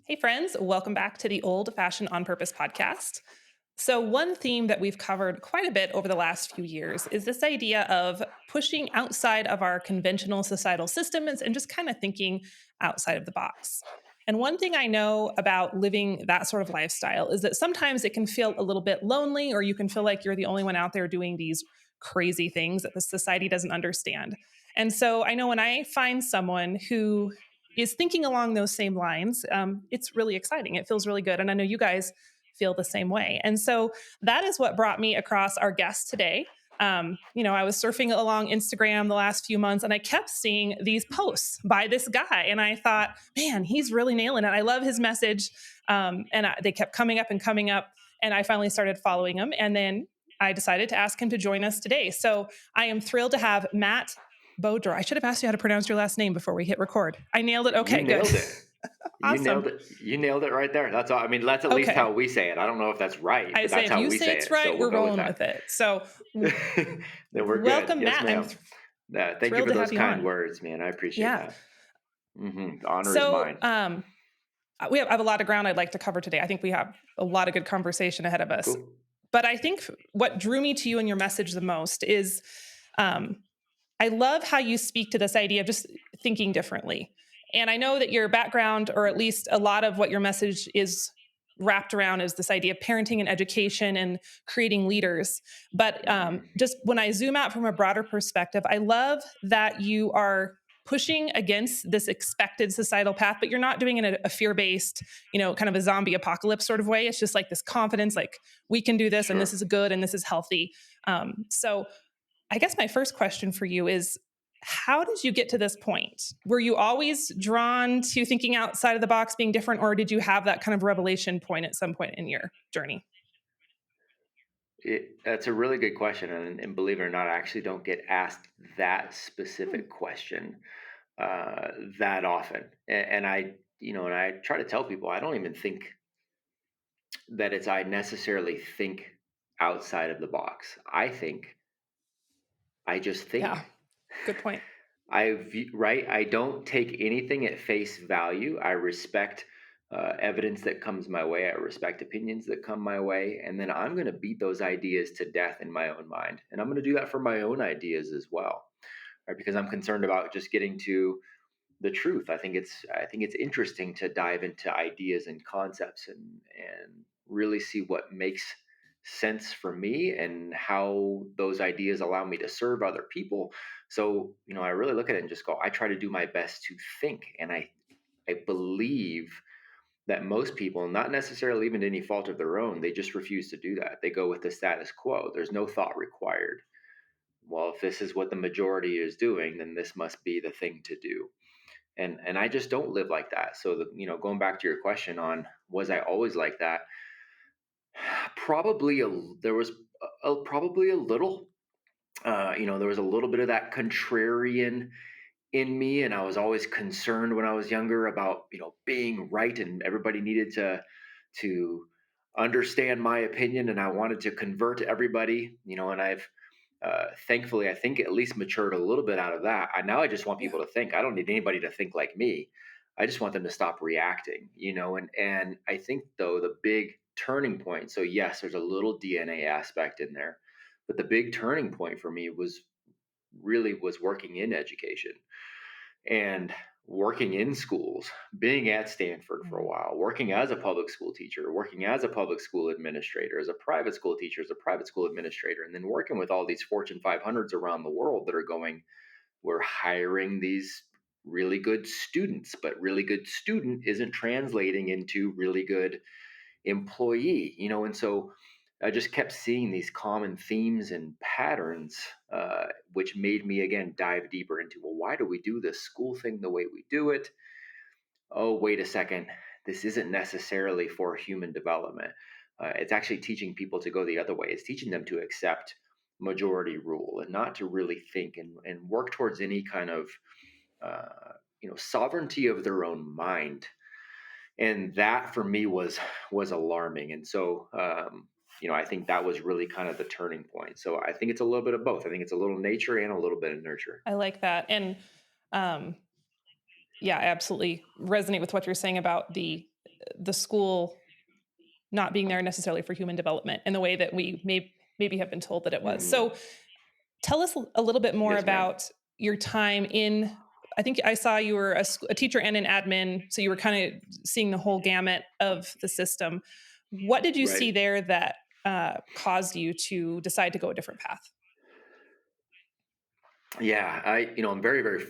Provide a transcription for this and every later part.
Hey, friends, welcome back to the Old Fashioned on Purpose podcast. So, one theme that we've covered quite a bit over the last few years is this idea of pushing outside of our conventional societal systems and just kind of thinking outside of the box. And one thing I know about living that sort of lifestyle is that sometimes it can feel a little bit lonely, or you can feel like you're the only one out there doing these crazy things that the society doesn't understand. And so I know when I find someone who is thinking along those same lines, it's really exciting. It feels really good. And I know you guys feel the same way. And so that is what brought me across our guest today. I was surfing along Instagram the last few months and I kept seeing these posts by this guy. And I thought, man, he's really nailing it. I love his message. They kept coming up and coming up. And I finally started following him. And then I decided to ask him to join us today. So I am thrilled to have Matt Beaudreau. I should have asked you how to pronounce your last name before we hit record. I nailed it. You Okay, good. nailed it. You Awesome. nailed it. You nailed it right there. That's all. I mean, that's at least Okay. how we say it. I don't know if that's right, I but say that's if how you we say say it's it. So right, we'll we're go with rolling that. with it. So, Then we're good. welcome, Yes, Matt. I'm ma'am. Thank you thrilled for to those have you kind on. words, man. I appreciate Yeah. that. The honor is So, mine. I have a lot of ground I'd like to cover today. I think we have a lot of good conversation ahead of us. Cool. But I think what drew me to you and your message the most is um, I love how you speak to this idea of just thinking differently. And I know that your background, or at least a lot of what your message is wrapped around, is this idea of parenting and education and creating leaders. But just when I zoom out from a broader perspective, I love that you are pushing against this expected societal path, but you're not doing it in a fear-based, kind of a zombie apocalypse sort of way. It's just like this confidence, like we can do this and this Sure. is good and this is healthy. So I guess my first question for you is, how did you get to this point? Were you always drawn to thinking outside of the box, being different, or did you have that kind of revelation point at some point in your journey? That's a really good question, and believe it or not, I actually don't get asked that Hmm. specific question uh, that often. And I try to tell people I don't even think that it's I necessarily think outside of the box. I just Yeah, think. good point. Right. I don't take anything at face value. I respect evidence that comes my way. I respect opinions that come my way, and then I'm going to beat those ideas to death in my own mind, and I'm going to do that for my own ideas as well, right? Because I'm concerned about just getting to the truth. I think it's interesting to dive into ideas and concepts and really see what makes sense for me and how those ideas allow me to serve other people. So, I really look at it and just go, I try to do my best to think. And I believe that most people, not necessarily even to any fault of their own, they just refuse to do that. They go with the status quo. There's no thought required. Well, if this is what the majority is doing, then this must be the thing to do. And I just don't live like that. So going back to your question on was I always like that? Probably there was probably a little. There was a little bit of that contrarian in me, and I was always concerned when I was younger about being right, and everybody needed to understand my opinion, and I wanted to convert everybody. And I've thankfully, I think, at least matured a little bit out of that. Now I just want Yeah. people to think. I don't need anybody to think like me. I just want them to stop reacting, and I think though the big turning point. So yes, there's a little DNA aspect in there, but the big turning point for me was working in education and working in schools, being at Stanford for a Mhm. while, working as a public school teacher, working as a public school administrator, as a private school teacher, as a private school administrator, and then working with all these Fortune 500s around the world that are going, we're hiring these really good students, but really good student isn't translating into really good employee, and so I just kept seeing these common themes and patterns, which made me again dive deeper into, well, why do we do this school thing the way we do it? Oh, wait a second, this isn't necessarily for human development. It's actually teaching people to go the other way. It's teaching them to accept majority rule and not to really think and work towards any kind of sovereignty of their own mind. And that for me was alarming. And so I think that was really kind of the turning point. So I think it's a little bit of both. I think it's a little nature and a little bit of nurture. I like that. And um, yeah, I absolutely resonate with what you're saying about the the school not being there necessarily for human development in the way that we maybe have been told that it was. So Mm. tell us a little bit more Yes, ma'am. about your time in. I think I saw you were a teacher and an admin, so you were kind of seeing the whole gamut of the system. What did you see Right. there that caused you to decide to go a different path? Yeah, I'm very, very,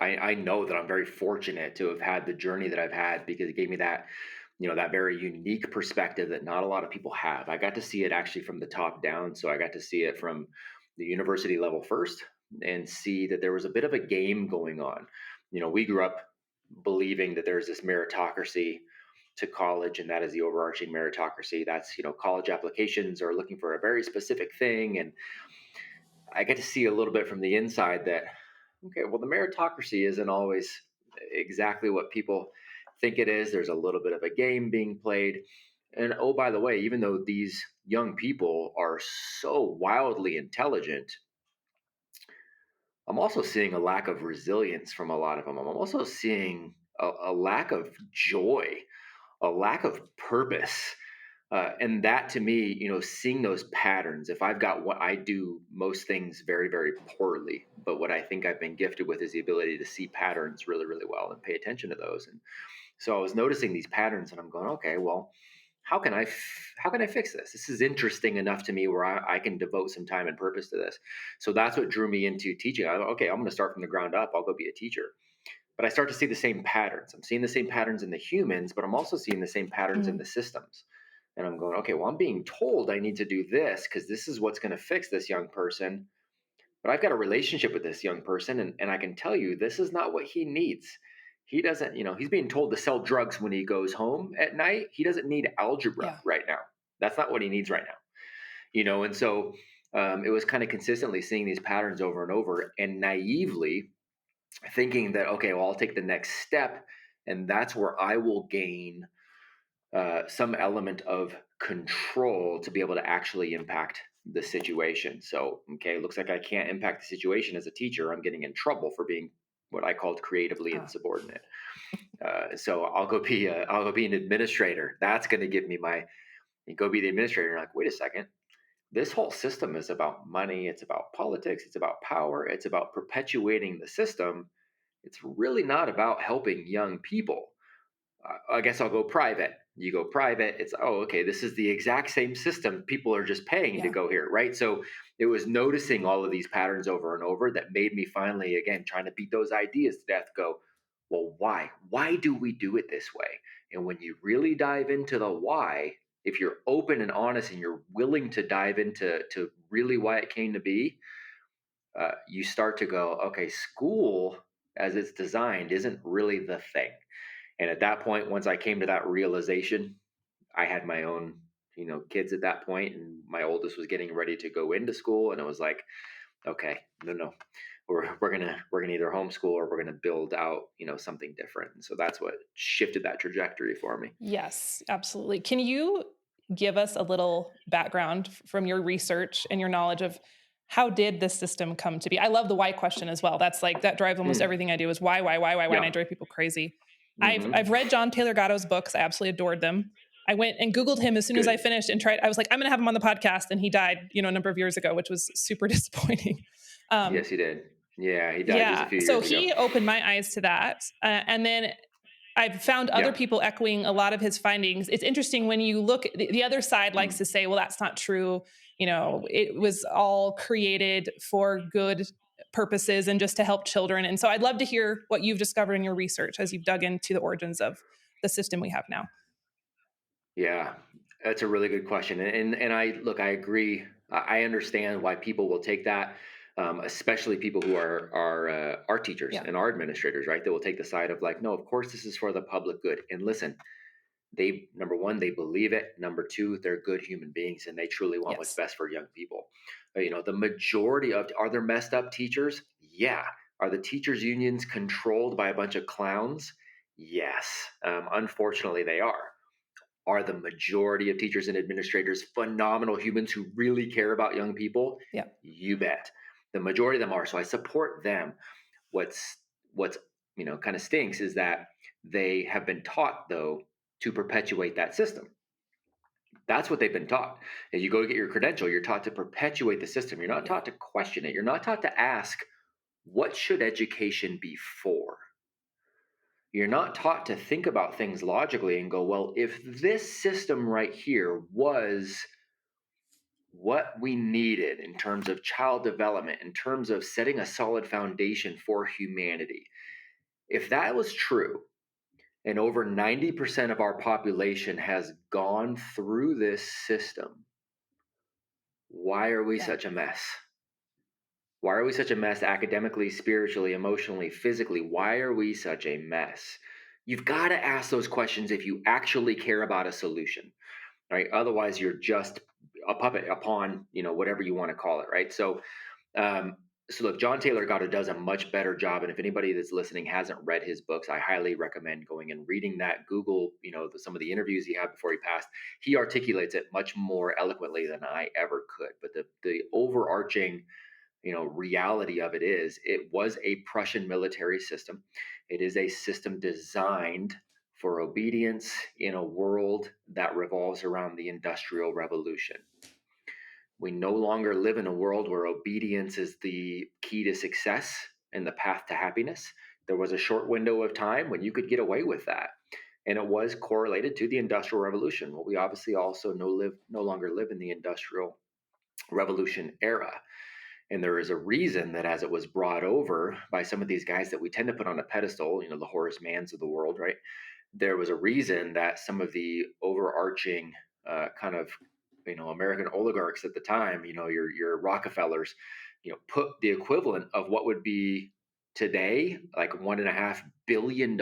I know that I'm very fortunate to have had the journey that I've had because it gave me that, that very unique perspective that not a lot of people have. I got to see it actually from the top down. So I got to see it from the university level first and see that there was a bit of a game going on. We grew up believing that there's this meritocracy to college, and that is the overarching meritocracy. That's, college applications are looking for a very specific thing. And I get to see a little bit from the inside that, okay, well, the meritocracy isn't always exactly what people think it is. There's a little bit of a game being played. And oh, by the way, even though these young people are so wildly intelligent, I'm also seeing a lack of resilience from a lot of them. I'm also seeing a lack of joy, a lack of purpose. And that to me, seeing those patterns, if I've got what I do most things very, very poorly, but what I think I've been gifted with is the ability to see patterns really, really well and pay attention to those. And so I was noticing these patterns and I'm going, okay, well, how can I fix this? This is interesting enough to me where I can devote some time and purpose to this. So that's what drew me into teaching. Okay, I'm going to start from the ground up. I'll go be a teacher. But I start to see the same patterns. I'm seeing the same patterns in the humans, but I'm also seeing the same patterns in Mm, the systems. And I'm going, okay, well, I'm being told I need to do this because this is what's going to fix this young person. But I've got a relationship with this young person, and I can tell you this is not what he needs. He doesn't, he's being told to sell drugs when he goes home at night. He doesn't need algebra yeah. right now. That's not what he needs right now. And so it was kind of consistently seeing these patterns over and over and naively thinking that, okay, well, I'll take the next step and that's where I will gain some element of control to be able to actually impact the situation. So, okay, looks like I can't impact the situation as a teacher. I'm getting in trouble for being what I called creatively Ah, insubordinate. So I'll go be an administrator. That's going to give me my go be the administrator. And like, wait a second. This whole system is about money. It's about politics. It's about power. It's about perpetuating the system. It's really not about helping young people. I guess I'll go private. You go private. It's, oh, okay, this is the exact same system. People are just paying to yeah. go here, right? So it was noticing all of these patterns over and over that made me finally, again, trying to beat those ideas to death, go, well, why? Why do we do it this way? And when you really dive into the why, if you're open and honest and you're willing to dive into really why it came to be, you start to go, okay, school as it's designed isn't really the thing. And at that point, once I came to that realization, I had my own, kids at that point, and my oldest was getting ready to go into school, and it was like, okay, no, we're gonna either homeschool or we're gonna build out, something different. And so that's what shifted that trajectory for me. Yes, absolutely. Can you give us a little background from your research and your knowledge of how did this system come to be? I love the why question as well. That's like that drives almost Mm, everything I do is why, and I yeah. drive people crazy. I've Hmm. read John Taylor Gatto's books. I absolutely adored them. I went and Googled him as soon as I Good. finished and tried. I was like, I'm going to have him on the podcast, and he died, a number of years ago, which was super disappointing. Um, Yes, he did. Yeah, he died just a yeah, few so years ago. he opened my eyes to that, and then I've found other Yeah. people echoing a lot of his findings. It's interesting when you look, the other side likes Mm. to say, well, that's not true. It was all created for good purposes and just to help children. And so I'd love to hear what you've discovered in your research as you've dug into the origins of the system we have now. Yeah, that's a really good question, and I look, I agree. I understand why people will take that, especially people who are teachers Yeah. and are administrators, right? They will take the side of like, no, of course this is for the public good. And listen, they number one, they believe it. Number two, they're good human beings and they truly want what's Yes. best for young people. The majority of are there messed up teachers? Yeah. Are the teachers unions controlled by a bunch of clowns? Yes. Unfortunately, they are the majority of teachers and administrators phenomenal humans who really care about young people? Yeah. You bet. The majority of them are. So I support them. What's kind of stinks is that they have been taught though to perpetuate that system. That's what they've been taught. As you go to get your credential, you're taught to perpetuate the system. You're not Yeah. taught to question it. You're not taught to ask, what should education be for? You're not taught to think about things logically and go, well, if this system right here was what we needed in terms of child development, in terms of setting a solid foundation for humanity, if that was true, and over 90% of our population has gone through this system, why are we Yeah. such a mess? Why are we such a mess academically, spiritually, emotionally, physically? Why are we such a mess? You've got to ask those questions if you actually care about a solution, right? Otherwise, you're just a puppet upon, whatever you want to call it, right? Um, so look, John Taylor Gatto does a much better job, and if anybody that's listening hasn't read his books, I highly recommend going and reading that. Google, some of the interviews he had before he passed. He articulates it much more eloquently than I ever could. But the overarching reality of it is it was a Prussian military system. It is a system designed for obedience in a world that revolves around the Industrial Revolution. We no longer live in a world where obedience is the key to success and the path to happiness. There was a short window of time when you could get away with that, and it was correlated to the Industrial Revolution. Well, we obviously also no longer live in the Industrial Revolution era. And there is a reason that as it was brought over by some of these guys that we tend to put on a pedestal, the Horace Manns of the world, right? There was a reason that some of the overarching kind of, American oligarchs at the time, your Rockefellers, put the equivalent of what would be today like $1.5 billion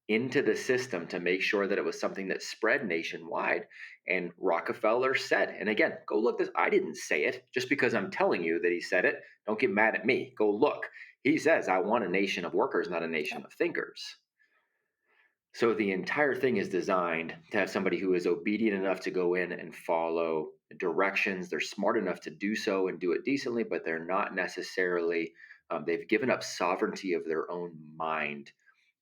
into the system to make sure that it was something that spread nationwide. And Rockefeller said, and again, go look this. I didn't say it just because I'm telling you that he said it. Don't get mad at me. Go look. He says, I want a nation of workers, not a Yeah. nation of thinkers. So the entire thing is designed to have somebody who is obedient enough to go in and follow directions. They're smart enough to do so and do it decently, but they're not necessarily, they've given up sovereignty of their own mind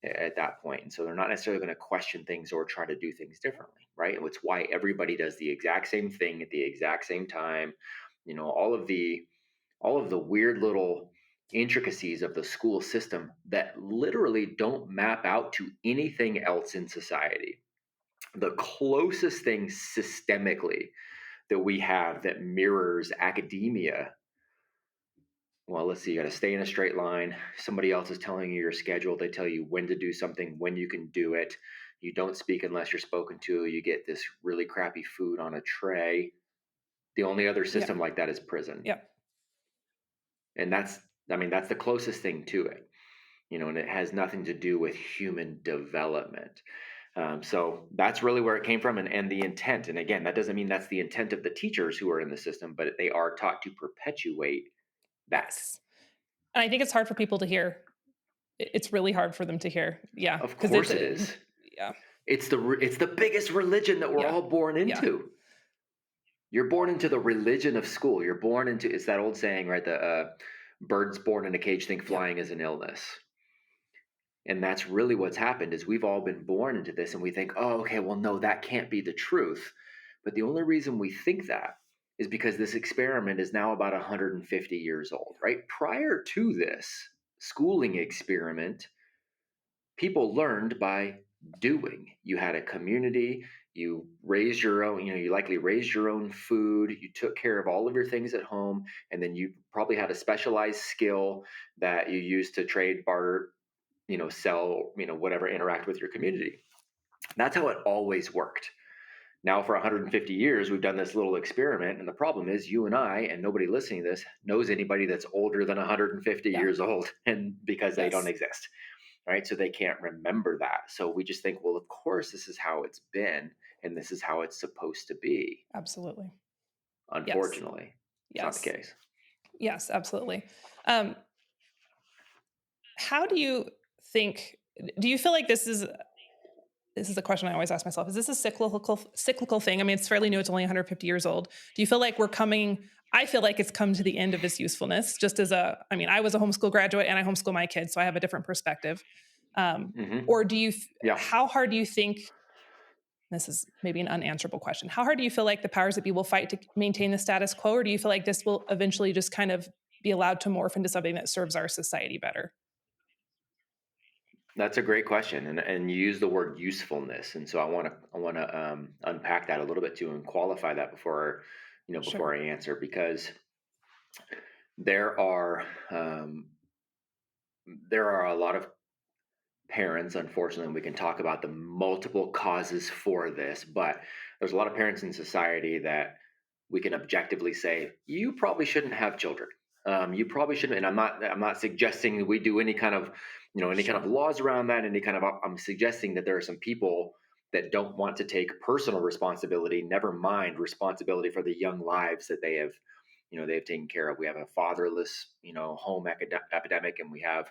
at that point. And so they're not necessarily going to question things or try to do things differently, right? And it's why everybody does the exact same thing at the exact same time. All of the weird little intricacies of the school system that literally don't map out to anything else in society. The closest thing systemically that we have that mirrors academia, well, let's see, you got to stay in a straight line. Somebody else is telling you your schedule. They tell you when to do something, when you can do it. You don't speak unless you're spoken to. You get this really crappy food on a tray. The only other Yeah. system like that is prison. Yeah. And that's the closest thing to it, and it has nothing to do with human development. So that's really where it came from, and the intent. And again, that doesn't mean that's the intent of the teachers who are in the system, but they are taught to perpetuate that. Yes. And I think it's hard for people to hear. It's really hard for them to hear. Yeah. Of Because it's course it is. yeah. It's the biggest religion that we're Yeah. all born Yeah. into. You're born into the religion of school. You're born into, it's that old saying, right? The birds born in a cage think Yeah. flying is an illness. And that's really what's happened is we've all been born into this and we think, oh, okay, well, no, that can't be the truth. But the only reason we think that is because this experiment is now about 150 years old, right? Prior to this schooling experiment, people learned by doing. You had a community, you raised your own, you likely raised your own food, you took care of all of your things at home, and then you probably had a specialized skill that you used to trade, barter, sell, whatever, interact with your community. That's how it always worked. Now, for 150 years, we've done this little experiment. And the problem is, you and I, and nobody listening to this, knows anybody that's older than 150 Yeah. years old, and because they don't Yes. exist, right? So they can't remember that. So we just think, well, of course, this is how it's been, and this is how it's supposed to be. Absolutely. Yes. Unfortunately, it's not the Yes. case. Yes, absolutely. Um, how do you think do you feel like this is a question I always ask myself. Is this a cyclical thing? I mean, it's fairly new. It's only 150 years old. Do you feel like I feel like it's come to the end of its usefulness. I mean, I was a homeschool graduate and I homeschool my kids, so I have a different perspective. Hmm. Or Yeah. how hard do you think? This is maybe an unanswerable question. How hard do you feel like the powers that be will fight to maintain the status quo, or do you feel like this will eventually just kind of be allowed to morph into something that serves our society better? That's a great question, and you use the word usefulness, and so I want to unpack that a little bit too and qualify that before before Sure. I answer, because there are um, there are a lot of parents, unfortunately, and we can talk about the multiple causes for this, but there's a lot of parents in society that we can objectively say you probably shouldn't have children. You probably shouldn't, and I'm not suggesting that we do any kind of any kind of Sure. laws around that. Any kind of I'm suggesting that there are some people that don't want to take personal responsibility, never mind responsibility for the young lives that they've taken care of. We have a fatherless home epidemic, and we have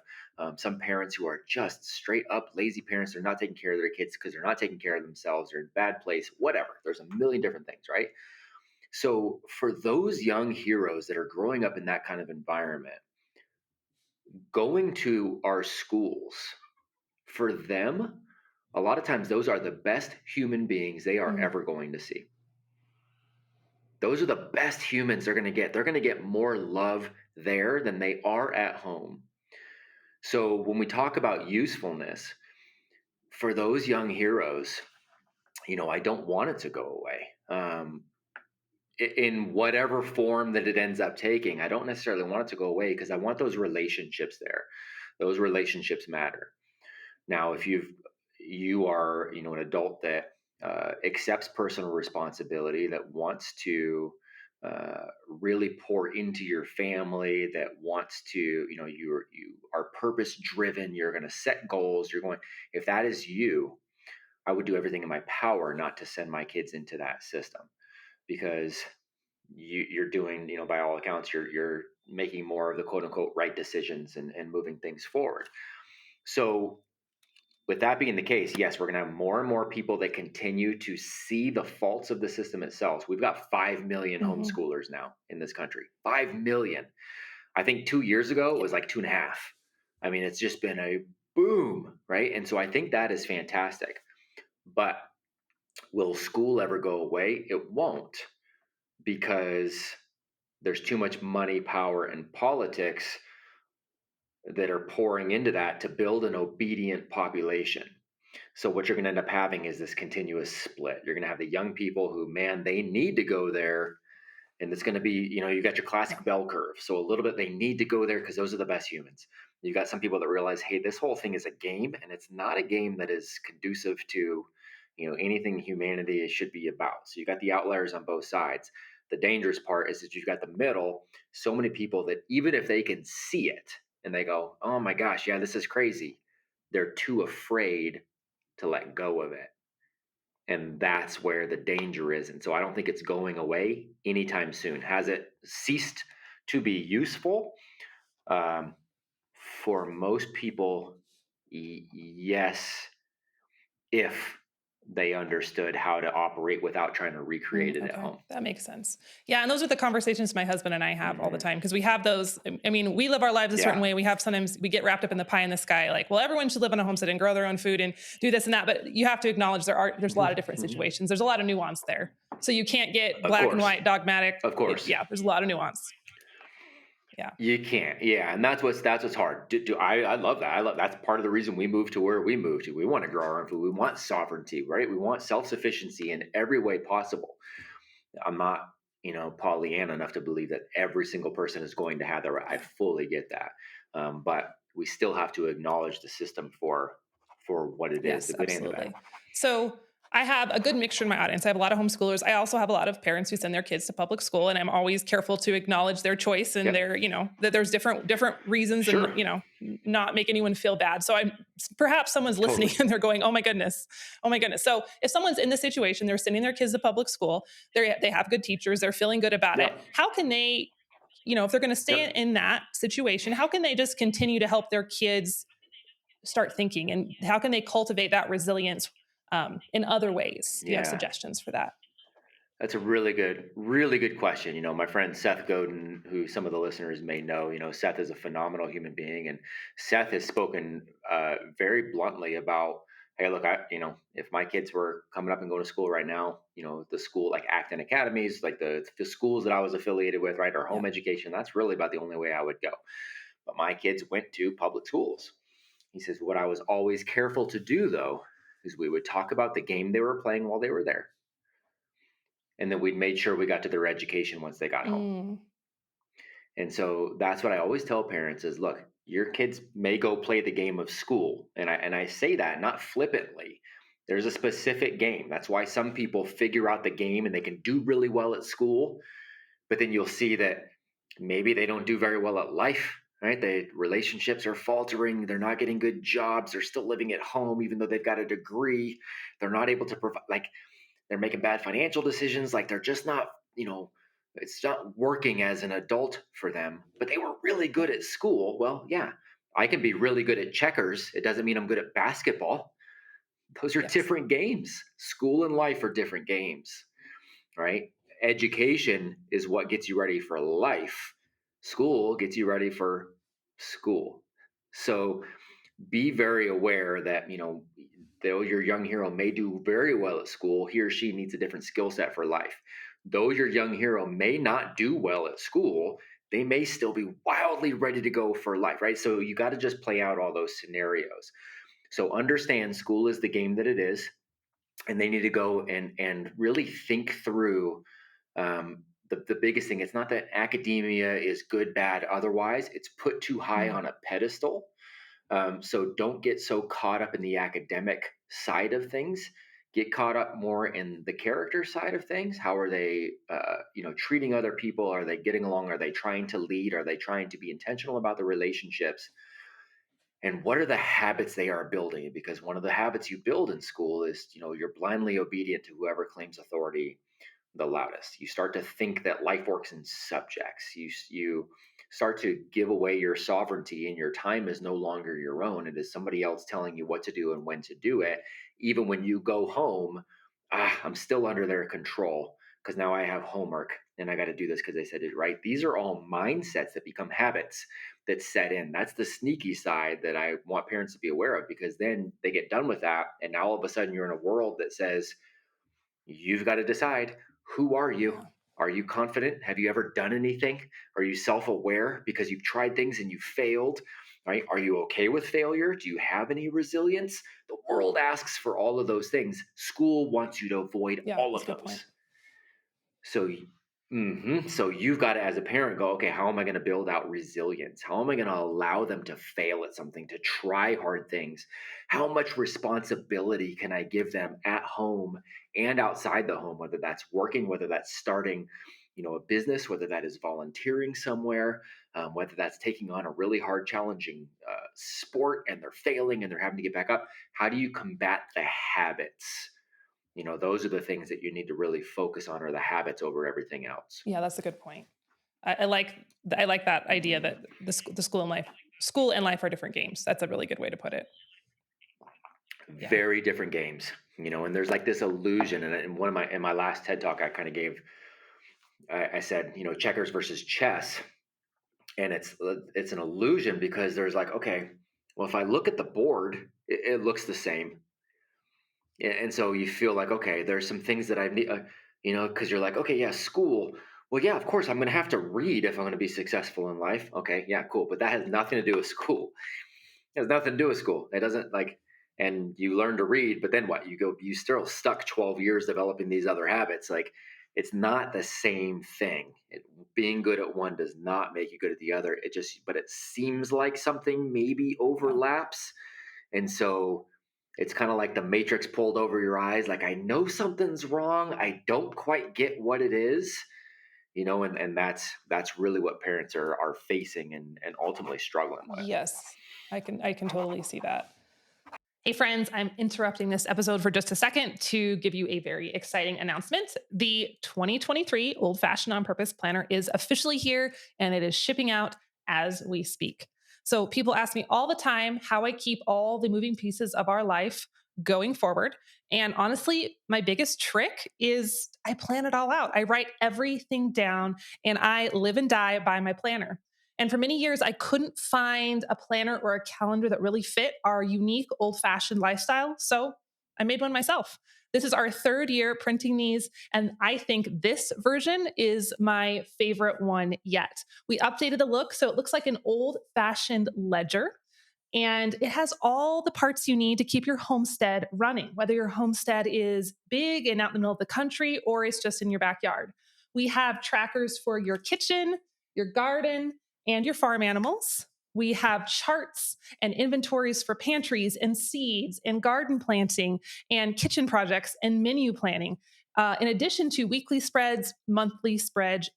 some parents who are just straight up lazy parents. They're not taking care of their kids because they're not taking care of themselves. They're in a bad place. Whatever. There's a million different things, right? So for those young heroes that are growing up in that kind of environment, going to our schools, for them, a lot of times those are the best human beings they are Mm, ever going to see. Those are the best humans they're going to get. They're going to get more love there than they are at home. So when we talk about usefulness, for those young heroes, I don't want it to go away. In whatever form that it ends up taking, I don't necessarily want it to go away because I want those relationships there. Those relationships matter. Now, if you are an adult that accepts personal responsibility, that wants to really pour into your family, that wants to you are purpose driven, you're going to set goals, you're going, if that is you, I would do everything in my power not to send my kids into that system, because you're doing, by all accounts, you're making more of the quote unquote right decisions and moving things forward. So with that being the case, yes, we're going to have more and more people that continue to see the faults of the system itself. We've got 5 million mhm. homeschoolers now in this country. 5 million. I think 2 years ago it Yeah. was like two and a half. I mean, it's just been a boom, right? And so I think that is fantastic. But will school ever go away? It won't, because there's too much money, power, and politics that are pouring into that to build an obedient population. So what you're going to end up having is this continuous split. You're going to have the young people who, man, they need to go there, and it's going to be, you got your Yeah. classic bell curve. So a little bit they need to go there because those are the best humans. You got some people that realize, hey, this whole thing is a game, and it's not a game that is conducive to anything humanity should be about. So you got the outliers on both sides. The dangerous part is that you've got the middle, so many people that even if they can see it and they go, oh my gosh, yeah, this is crazy, they're too afraid to let go of it. And that's where the danger is. And so I don't think it's going away anytime soon. Has it ceased to be useful? Um, for most people, yes, if they understood how to operate without trying to recreate it at Okay, home. that makes sense. Yeah, and those are the conversations my husband and I have all the Hmm. time because we have those. I mean, we live our lives a certain Yeah, way. We have sometimes we get wrapped up in the pie in the sky, like, well, everyone should live in a homestead and grow their own food and do this and that. But you have to acknowledge there's a lot of different situations. There's a lot of nuance there, so you can't get of black and course, white dogmatic. of course. Yeah, there's a lot of nuance. Yeah. You can't, yeah, and that's what's hard. I love that. I love that's part of the reason we moved to where we moved to. We want to grow our own food. We want sovereignty, right? We want self sufficiency in every way possible. I'm not, Pollyanna enough to believe that every single person is going to have that right. I Yeah. fully get that, but we still have to acknowledge the system for what it is, the Yes, good and the bad. absolutely. So I have a good mixture in my audience. I have a lot of homeschoolers. I also have a lot of parents who send their kids to public school, and I'm always careful to acknowledge their choice and Yep, their, that there's different reasons, and sure, not make anyone feel bad. So I'm perhaps someone's listening totally. and they're going, oh my goodness. So if someone's in this situation, they're sending their kids to public school, they have good teachers, they're feeling good about it. Yep, How can they, if they're going to stay yep, in that situation, how can they just continue to help their kids start thinking, and how can they cultivate that resilience in other ways? Do you have yeah. suggestions for that? That's a really good question. My friend Seth Godin, who some of the listeners may know, Seth is a phenomenal human being, and Seth has spoken very bluntly about hey, look, if my kids were coming up and going to school right now, the school like Acton Academies, like the schools that I was affiliated with, right, or Yeah. home education, that's really about the only way I would go. But my kids went to public schools. He says, what I was always careful to do though, is we would talk about the game they were playing while they were there. And then we'd made sure we got to their education once they got home. Mm, And so that's what I always tell parents is look, your kids may go play the game of school. And I say that not flippantly. There's a specific game. That's why some people figure out the game and they can do really well at school, but then you'll see that maybe they don't do very well at life, right? The relationships are faltering, they're not getting good jobs, they're still living at home even though they've got a degree. They're not able to provide, like they're making bad financial decisions, like they're just not, it's not working as an adult for them, but they were really good at school. Well, yeah, I can be really good at checkers. It doesn't mean I'm good at basketball. Those are yes. different games. School and life are different games, right? Education is what gets you ready for life. School gets you ready for school. So be very aware that though your young hero may do very well at school, he or she needs a different skill set for life. Though your young hero may not do well at school, they may still be wildly ready to go for life, right? So you got to just play out all those scenarios. So understand school is the game that it is, and they need to go and really think through the biggest thing. It's not that academia is good, bad, otherwise. It's put too high Mm, on a pedestal. So don't get so caught up in the academic side of things. Get caught up more in the character side of things. How are they, treating other people? Are they getting along? Are they trying to lead? Are they trying to be intentional about the relationships? And what are the habits they are building? Because one of the habits you build in school is, you're blindly obedient to whoever claims authority the loudest. You start to think that life works in subjects. You start to give away your sovereignty, and your time is no longer your own. It is somebody else telling you what to do and when to do it. Even when you go home, I'm still under their control because now I have homework and I got to do this because they said it right. These are all mindsets that become habits that set in. That's the sneaky side that I want parents to be aware of, because then they get done with that. And now all of a sudden you're in a world that says, you've got to decide, who are you? yeah. Are you confident? Have you ever done anything? Are you self aware because you've tried things and you failed? Right? Are you okay with failure? Do you have any resilience? The world asks for all of those things. School wants you to avoid Yeah. all That's of a good point. those. So, so you've got to, as a parent, go, okay, how am I going to build out resilience? How am I going to allow them to fail at something, to try hard things? How much responsibility can I give them at home and outside the home, whether that's working, whether that's starting, a business, whether that is volunteering somewhere, whether that's taking on a really hard, challenging sport and they're failing and they're having to get back up. How do you combat the habits? Those are the things that you need to really focus on, are the habits over everything else. Yeah, that's a good point. I like that idea that school and life are different games. That's a really good way to put it. Yeah. Very different games, and there's like this illusion. And in my last TED talk, I kind of gave, I said, checkers versus chess. And it's an illusion because there's like, okay, well, if I look at the board, it looks the same. And so you feel like, okay, there's some things that I need, because you're like, okay, yeah, school. Well, yeah, of course, I'm going to have to read if I'm going to be successful in life. Okay, yeah, cool. But that has nothing to do with school. It has nothing to do with school. It doesn't like, and you learn to read, but then what? You still stuck 12 years developing these other habits. Like, it's not the same thing. Being good at one does not make you good at the other. But it seems like something maybe Yeah. overlaps. And so it's kind of like the matrix pulled over your eyes. Like, I know something's wrong. I don't quite get what it is, and that's really what parents are facing and ultimately struggling with. Yes. I can totally see that. Hey, friends, I'm interrupting this episode for just a second to give you a very exciting announcement. The 2023 Old Fashioned on Purpose Planner is officially here and it is shipping out as we speak. So, people ask me all the time how I keep all the moving pieces of our life going forward. And honestly, my biggest trick is I plan it all out. I write everything down and I live and die by my planner. And for many years, I couldn't find a planner or a calendar that really fit our unique old fashioned lifestyle. So I made one myself. This is our third year printing these, and I think this version is my favorite one yet. We updated the look, so it looks like an old fashioned ledger. And it has all the parts you need to keep your homestead running, whether your homestead is big and out in the middle of the country or it's just in your backyard. We have trackers for your kitchen, your garden, and your farm animals. We have charts and inventories for pantries and seeds and garden planting and kitchen projects and menu planning, in addition to weekly spreads, monthly spreads,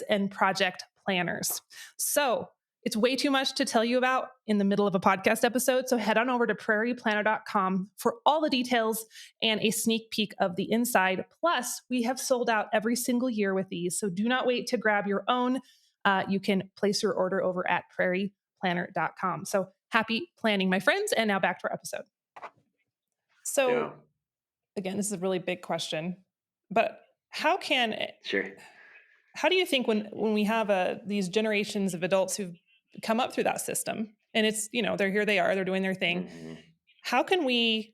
and project planners. So it's way too much to tell you about in the middle of a podcast episode. So head on over to prairieplanner.com for all the details and a sneak peek of the inside. Plus, we have sold out every single year with these. So do not wait to grab your own. You can place your order over at prairieplanner.com. So happy planning, my friends. And now back to our episode. Yeah. So, again, this is a really big question, but how can Sure. how do you think when we have these generations of adults who've come up through that system and it's they're here, they are, they're doing their thing, Hmm. how can we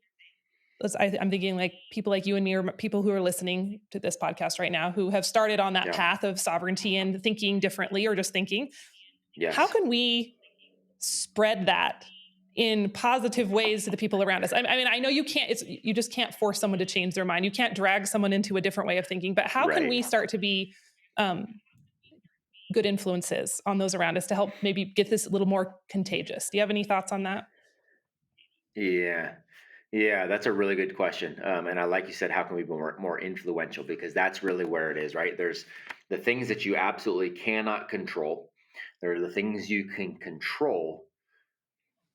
I'm thinking like people like you and me, or people who are listening to this podcast right now who have started on that Yeah. path of sovereignty and thinking differently or just thinking, how Yes. can we spread that in positive ways to the people around us? I mean, I know you just can't force someone to change their mind, you can't drag someone into a different way of thinking, but how can Right. we start to be um, good influences on those around us to help maybe get this a little more contagious? Do you have any thoughts on that? Yeah. Yeah, that's a really good question. And I like you said, how can we be more influential? Because that's really where it is, right? There's the things that you absolutely cannot control. There are the things you can control,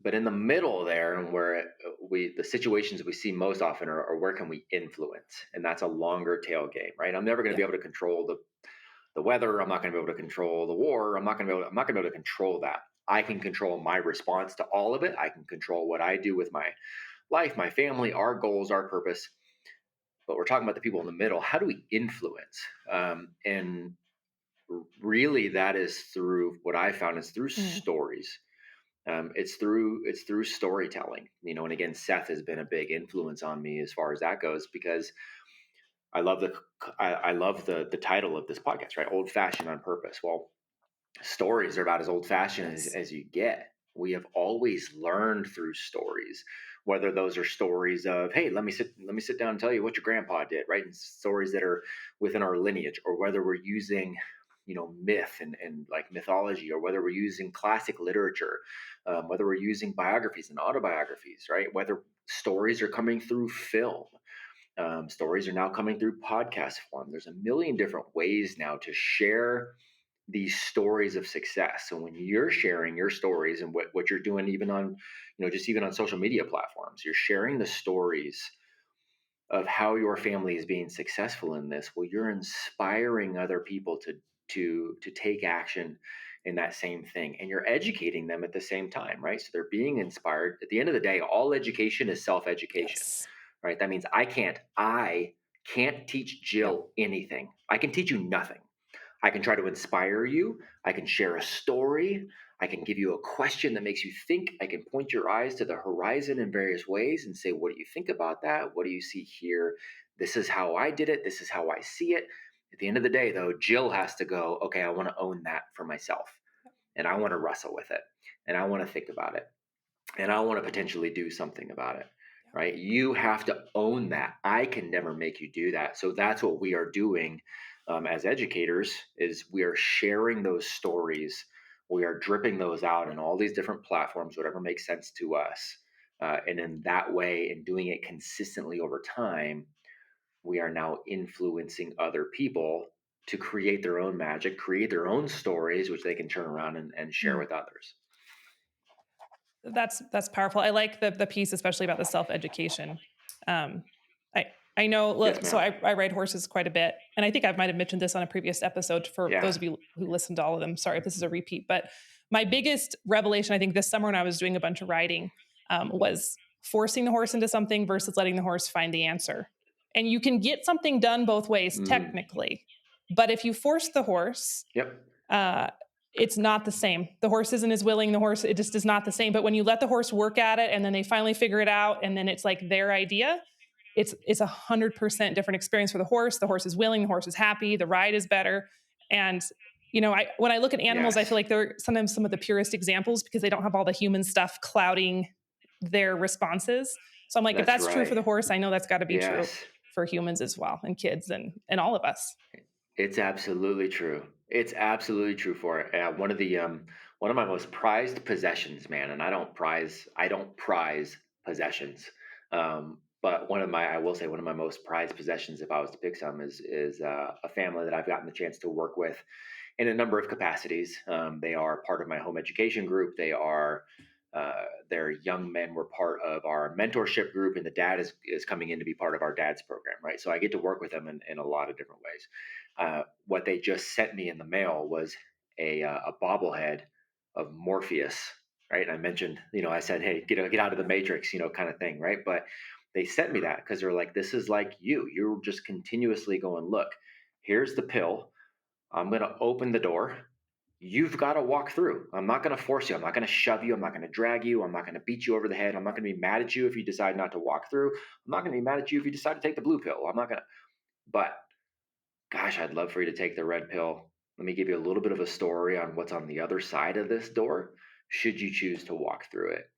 but in the middle there, and where the situations we see most often are where can we influence, and that's a longer tail game, right? I'm never going to be Yeah. able to control the weather. I'm not going to be able to control the war. I'm not going to be able to control that. I can control my response to all of it. I can control what I do with my life, my family, our goals, our purpose. But we're talking about the people in the middle. How do we influence? And really, that is through what I found is through Mm. stories. It's through storytelling. And again, Seth has been a big influence on me as far as that goes, because I love I love the title of this podcast, right? Old fashioned on purpose. Well, stories are about as old fashioned Yes. as you get. We have always learned through stories, whether those are stories of, hey, let me sit down and tell you what your grandpa did, right? And stories that are within our lineage, or whether we're using myth and like mythology, or whether we're using classic literature, whether we're using biographies and autobiographies, right? Whether stories are coming through film, stories are now coming through podcast form. There's a million different ways now to share these stories of success. So when you're sharing your stories and what you're doing, even on, just even on social media platforms, you're sharing the stories of how your family is being successful in this. Well, you're inspiring other people to take action in that same thing, and you're educating them at the same time, right? So they're being inspired. At the end of the day, all education is self-education, Yes. right? That means I can't teach Yep. Jill anything. I can teach you nothing. I can try to inspire you. I can share a story. I can give you a question that makes you think. I can point your eyes to the horizon in various ways and say, what do you think about that? What do you see here? This is how I did it. This is how I see it. At the end of the day, though, Jill has to go, okay, I want to own that for myself. And I want to wrestle with it. And I want to think about it, and I want to potentially do something about it. Yep. Right? You have to own that. I can never make you do that. So that's what we are doing, as educators. Is we are sharing those stories. We are dripping those out in all these different platforms, whatever makes sense to us. And in that way, and doing it consistently over time, we are now influencing other people to create their own magic, create their own stories, which they can turn around and share Mm. with others. That's powerful. I like the piece, especially about the self education. Um, I I know. Yes, So ma'am. I ride horses quite a bit, and I think I might have mentioned this on a previous episode. For Yeah. those of you who listen to all of them, sorry if this is a repeat. But my biggest revelation, I think, this summer when I was doing a bunch of riding, was forcing the horse into something versus letting the horse find the answer. And you can get something done both ways, Mm. technically, but if you force the horse, Yep. uh, it's not the same. The horse isn't as willing. The horse, it just is not the same. But when you let the horse work at it and then they finally figure it out and then it's like their idea, it's 100% different experience for the horse. The horse is willing, the horse is happy, the ride is better. And I when I look at animals, I feel Yes, like they're sometimes some of the purest examples because they don't have all the human stuff clouding their responses. So I'm like, if that's that's true for right. the horse, I know that's got to be true Yes. for humans as well and kids and all of us. It's absolutely true. It's absolutely true for it. One of my most prized possessions, man, and I don't prize possessions. But I will say one of my most prized possessions, if I was to pick some, is a family that I've gotten the chance to work with in a number of capacities. They are part of my home education group. Their young men were part of our mentorship group, and the dad is coming in to be part of our dad's program, right? So I get to work with them in a lot of different ways. What they just sent me in the mail was a bobblehead of Morpheus, right? And I mentioned, I said, hey, get out of the matrix, kind of thing, right? But they sent me that because they're like, this is like you. You're just continuously going, look, here's the pill. I'm going to open the door. You've got to walk through. I'm not going to force you. I'm not going to shove you. I'm not going to drag you. I'm not going to beat you over the head. I'm not going to be mad at you if you decide not to walk through. I'm not going to be mad at you if you decide to take the blue pill. I'm not going to. But gosh, I'd love for you to take the red pill. Let me give you a little bit of a story on what's on the other side of this door, should you choose to walk through it.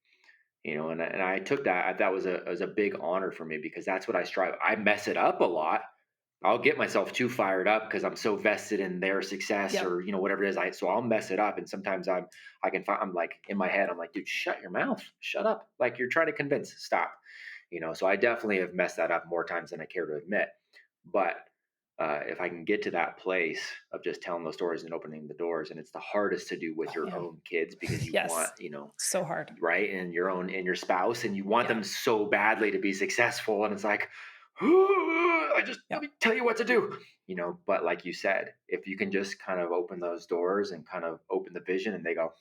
And I took that. That was a big honor for me because that's what I strive. I mess it up a lot. I'll get myself too fired up because I'm so vested in their success Yep. or whatever it is. So I'll mess it up, and sometimes I'm like in my head I'm like, dude, shut your mouth, shut up, like you're trying to convince, stop. So I definitely have messed that up more times than I care to admit. But if I can get to that place of just telling those stories and opening the doors, and it's the hardest to do with Oh your man. own kids because you want, Yes. So hard. right, and your spouse, and you want Yeah. them so badly to be successful, and it's like, I just let Yep. me tell you what to do. But like you said, if you can just kind of open those doors and kind of open the vision, and they go,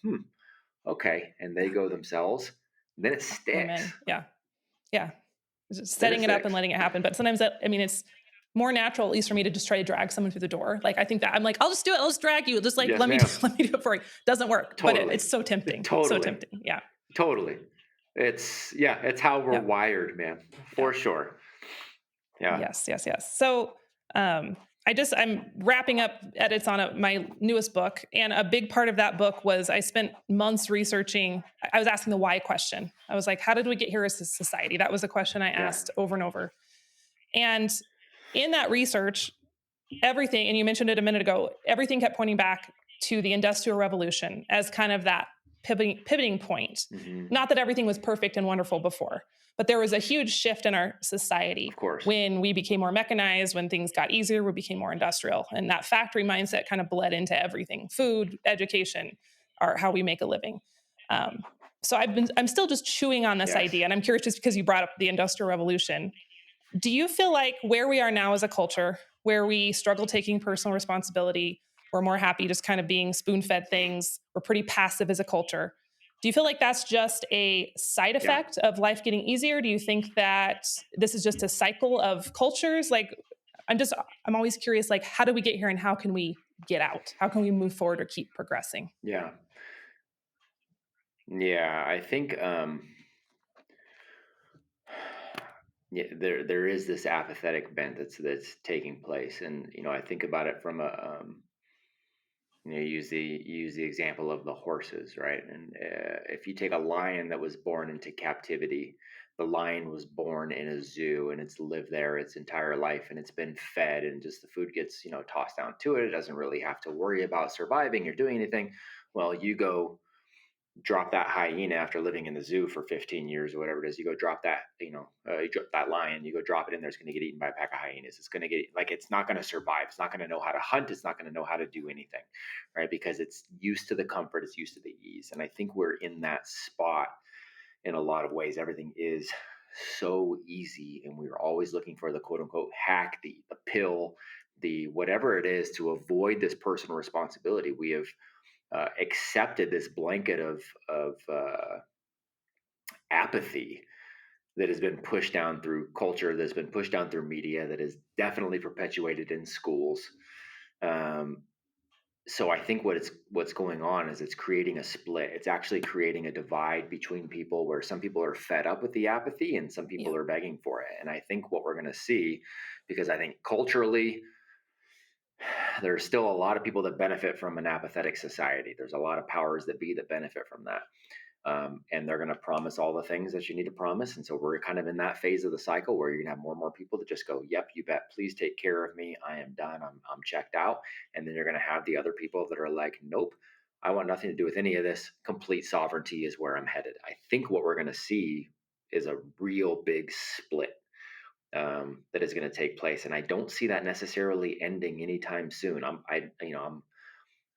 okay, and they go themselves, then it sticks. Amen. Yeah. Yeah. Just Then it setting it up and sticks. letting it happen. But sometimes it's more natural, at least for me, to just try to drag someone through the door. Like I think that I'm like, I'll just do it. I'll just drag you. Just like Yes, ma'am. let me do it for you. Doesn't work, but Totally. it's so tempting. So Totally. tempting. Yeah. Totally. It's how we're Yep. wired, man, Yeah. for sure. Yeah. Yes. Yes. Yes. So I'm wrapping up edits on my newest book, and a big part of that book was I spent months researching. I was asking the why question. I was like, how did we get here as a society? That was a question I Yeah. asked over and over. And in that research, everything, and you mentioned it a minute ago, everything kept pointing back to the Industrial Revolution as kind of that pivoting point. Hmm. Not that everything was perfect and wonderful before, but there was a huge shift in our Of society course. when we became more mechanized, when things got easier, we became more industrial. And that factory mindset kind of bled into everything: food, education, or how we make a living. Um, so I'm still just chewing on this Yes. idea. And I'm curious, just because you brought up the Industrial Revolution, do you feel like where we are now as a culture, where we struggle taking personal responsibility, we're more happy just kind of being spoon fed things, we're pretty passive as a culture? Do you feel like that's just a side Yeah. effect of life getting easier? Do you think that this is just a cycle of cultures? Like, I'm always curious, like, how do we get here and how can we get out? How can we move forward or keep progressing? Yeah. Yeah. I think yeah, there is this apathetic bent that's taking place, and I think about it from a use the example of the horses, right? And if you take a lion that was born into captivity, the lion was born in a zoo and it's lived there its entire life, and it's been fed, and just the food gets tossed down to it. It doesn't really have to worry about surviving or doing anything. Well, you go drop that hyena after living in the zoo for 15 years or whatever it is. You go drop that, you drop that lion, you go drop it in there, it's going to get eaten by a pack of hyenas. It's going to get, like, it's not going to survive. It's not going to know how to hunt. It's not going to know how to do anything, right? Because it's used to the comfort, it's used to the ease. And I think we're in that spot in a lot of ways. Everything is so easy, and we're always looking for the quote unquote hack, the pill, the whatever it is to avoid this personal responsibility. We have accepted this blanket of apathy that has been pushed down through culture, that's been pushed down through media, that is definitely perpetuated in schools. Um, So I think what's going on is it's creating a split. It's actually creating a divide between people where some people are fed up with the apathy and some people Yeah. are begging for it. And I think what we're going to see, because I think culturally there's still a lot of people that benefit from an apathetic society. There's a lot of powers that be that benefit from that. And they're going to promise all the things that you need to promise. And so we're kind of in that phase of the cycle where you're going to have more and more people that just go, "Yep, you bet. Please take care of me. I am done. I'm checked out." And then you're going to have the other people that are like, "Nope, I want nothing to do with any of this. Complete sovereignty is where I'm headed." I think what we're going to see is a real big split that is going to take place, and I don't see that necessarily ending anytime soon. I'm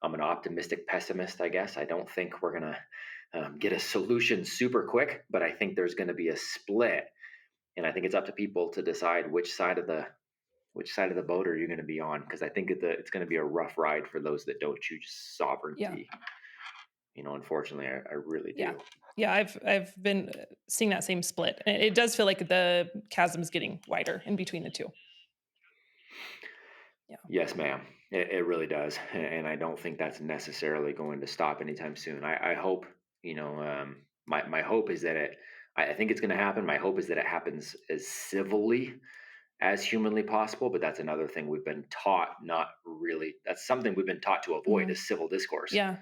an optimistic pessimist, I guess. I don't think we're going to get a solution super quick, but I think there's going to be a split, and I think it's up to people to decide which side of the boat are you going to be on, because I think it's going to be a rough ride for those that don't choose Yeah. sovereignty. Unfortunately, I really Yeah. do. Yeah, I've been seeing that same split. And it does feel like the chasm is getting wider in between the two. Yeah. Yes, ma'am. It really does, and I don't think that's necessarily going to stop anytime soon. I hope, my hope is that I think it's going to happen. My hope is that it happens as civilly as humanly possible, but that's another thing we've been taught not really. That's something we've been taught to avoid, Mhm. is civil discourse. Yeah.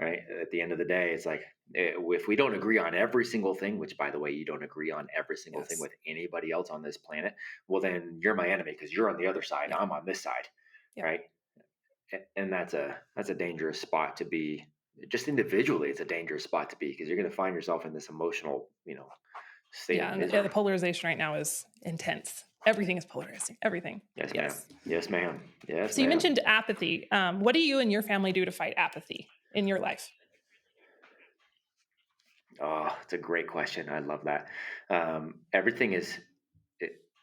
Right? At the end of the day, it's like, if we don't agree on every single thing, which by the way, you don't agree on every single thing Yes. with anybody else on this planet, well then you're my enemy because you're on the other side. Yeah. I'm on this side, Yeah. right? And that's a dangerous spot to be. Just individually, it's a dangerous spot to be because you're going to find yourself in this emotional, state of Yeah, and yeah, the misery. polarization right now is intense. Everything is polarizing. Everything. Yes, ma'am. Yes. Yes, ma'am. Yes, So you ma'am. mentioned apathy. What do you and your family do to fight apathy in your life? Oh, it's a great question. I love that. Everything is,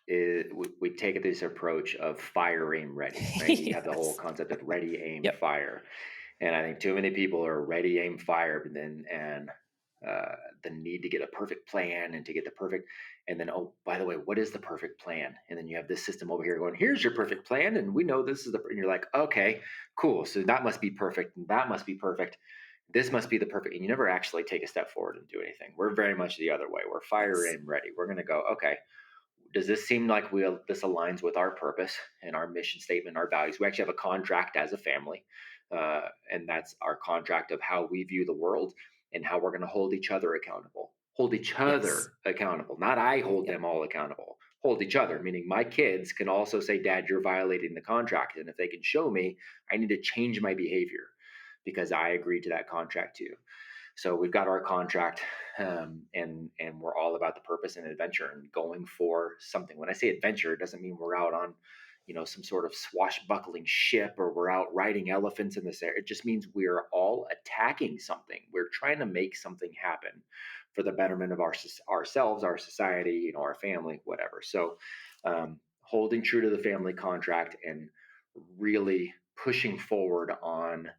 we take this approach of fire, aim, ready, right? We have the whole Yes. concept of ready, aim, Yep. fire. And I think too many people are ready, aim, fire, and uh, the need to get a perfect plan and to get the perfect, and then, oh, by the way, what is the perfect plan? And then you have this system over here going, "Here's your perfect plan, and we know this is and you're like, "Okay, cool. So that must be perfect, and that must be perfect. This must be the perfect." And you never actually take a step forward and do anything. We're very much the other way. We're fire, Yes. aim, ready. We're going to go, okay, does this seem like this aligns with our purpose and our mission statement, our values? We actually have a contract as a family, and that's our contract of how we view the world and how we're going to hold each other accountable. Hold each Yes. other accountable, not I hold Yep. them all accountable. Hold each other, meaning my kids can also say, "Dad, you're violating the contract," and if they can show me, I need to change my behavior because I agreed to that contract too. So we've got our contract, and we're all about the purpose and adventure and going for something. When I say adventure, it doesn't mean we're out on, some sort of swashbuckling ship or we're out riding elephants in this area. It just means we're all attacking something. We're trying to make something happen for the betterment of ourselves, our society, our family, whatever. So, holding true to the family contract and really pushing forward on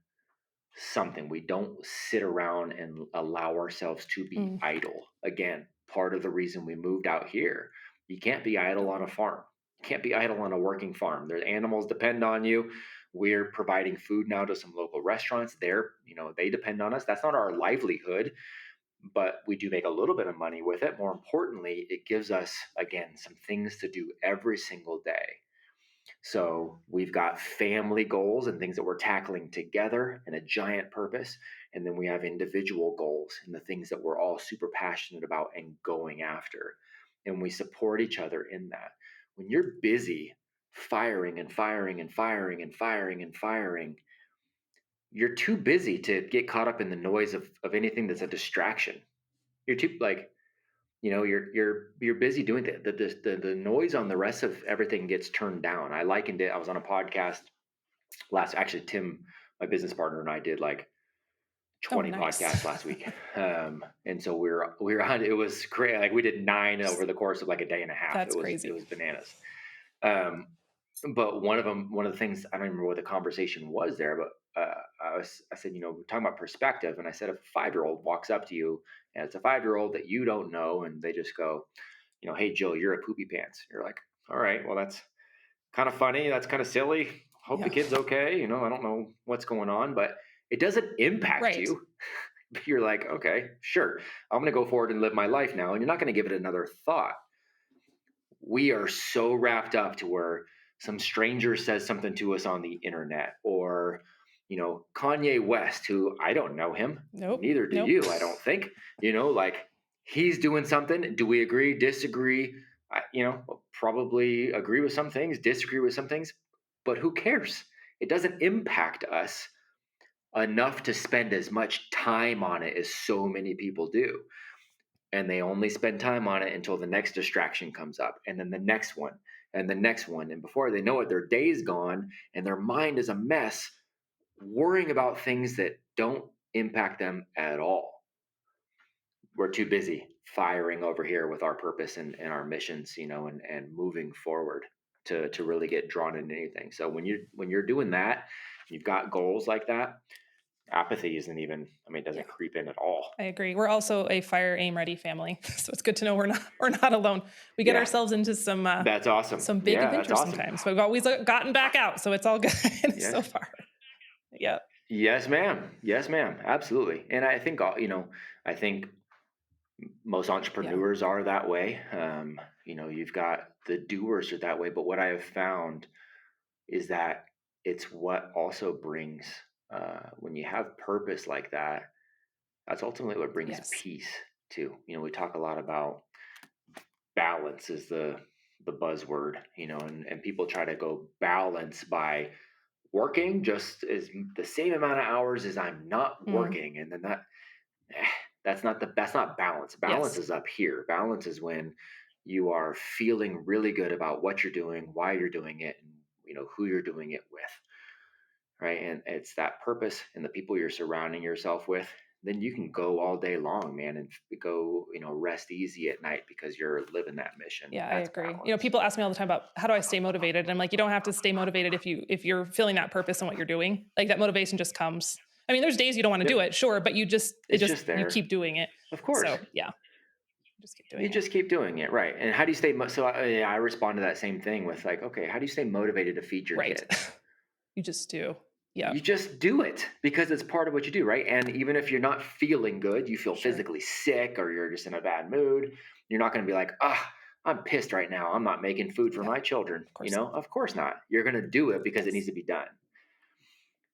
something. We don't sit around and allow ourselves to be Mm, idle. Again, part of the reason we moved out here, you can't be idle yep. on a farm. You can't be idle on a working farm. There's animals depend on you. We're providing food now to some local restaurants. They depend on us. That's not our livelihood, but we do make a little bit of money with it. More importantly, it gives us, again, some things to do every single day. So we've got family goals and things that we're tackling together and a giant purpose. And then we have individual goals and the things that we're all super passionate about and going after. And we support each other in that. When you're busy firing and firing and firing and firing and firing, you're too busy to get caught up in the noise of anything that's a distraction. You're too like, you're busy doing that. The noise on the rest of everything gets turned down. I likened it. I was on a podcast actually, Tim, my business partner, and I did like Oh, 20 nice. podcasts last week. And so we were on, it was great. Like we did 9 over the course of like a day and a half. It That's was it crazy. was bananas. Um, but one of the things, I don't remember what the conversation was there, but I said, we're talking about perspective. And I said, if a 5-year-old walks up to you and it's a 5-year-old that you don't know, and they just go, "Hey, Jill, you're a poopy pants." You're like, "All right, well, that's kind of funny. That's kind of silly. hope the Yeah. kid's okay. I don't know what's going on, but it doesn't impact Right. you. You're like, okay, sure, I'm going to go forward and live my life now. And you're not going to give it another thought. We are so wrapped up to where some stranger says something to us on the internet, or Kanye West, who I don't know him, Nope. neither do Nope. you, I don't think. Like, he's doing something. Do we agree, disagree? Probably agree with some things, disagree with some things, but who cares? It doesn't impact us enough to spend as much time on it as so many people do. And they only spend time on it until the next distraction comes up, and then the next one, and the next one. And before they know it, their day's gone and their mind is a mess, worrying about things that don't impact them at all. We're too busy firing over here with our purpose and our missions, and moving forward to really get drawn into anything. So when you're doing that, you've got goals like that, apathy isn't even, it Yeah. doesn't creep in at all. I agree. We're also a fire aim ready family. So it's good to know we're not alone. We get Yeah, ourselves into that's awesome. some big Yeah, that's adventures awesome. sometimes. But we've always gotten back out, so it's all good Yes. so far. Yeah. Yes, ma'am. Yes, ma'am. Absolutely. And I think, I think most Yeah. entrepreneurs are that way. You've got the doers are that way. But what I have found is that it's what also brings, when you have purpose like that, that's ultimately what brings Yes. peace too. We talk a lot about balance is the buzzword, and people try to go balance by working just as the same amount of hours as I'm not Mm. working, and then eh, that's not balance. Balance Yes. is up here. Balance is when you are feeling really good about what you're doing, why you're doing it, and who you're doing it with, right? And it's that purpose and the people you're surrounding yourself with. Then you can go all day long, man, and go, rest easy at night because you're living that mission. Yeah, I That's agree. balance. People ask me all the time about how do I stay motivated? And I'm like, you don't have to stay motivated if you're feeling that purpose in what you're doing. Like that motivation just comes. I mean, there's days you don't want to do Yep, it, sure, but it's just you there. keep doing it. Of course, So yeah, just keep you doing it. just keep doing it, right? And how do you stay? So I respond to that same thing with like, okay, how do you stay motivated to feed your Right. kids? You just do. Yeah. You just do it because it's part of what you do, right? And even if you're not feeling good, you feel Sure. physically sick or you're just in a bad mood, you're not going to be like, ah, I'm pissed right now. I'm not making food for Yeah. my children. Of course not. Of course not. You're going to do it because it needs Yes. to be done.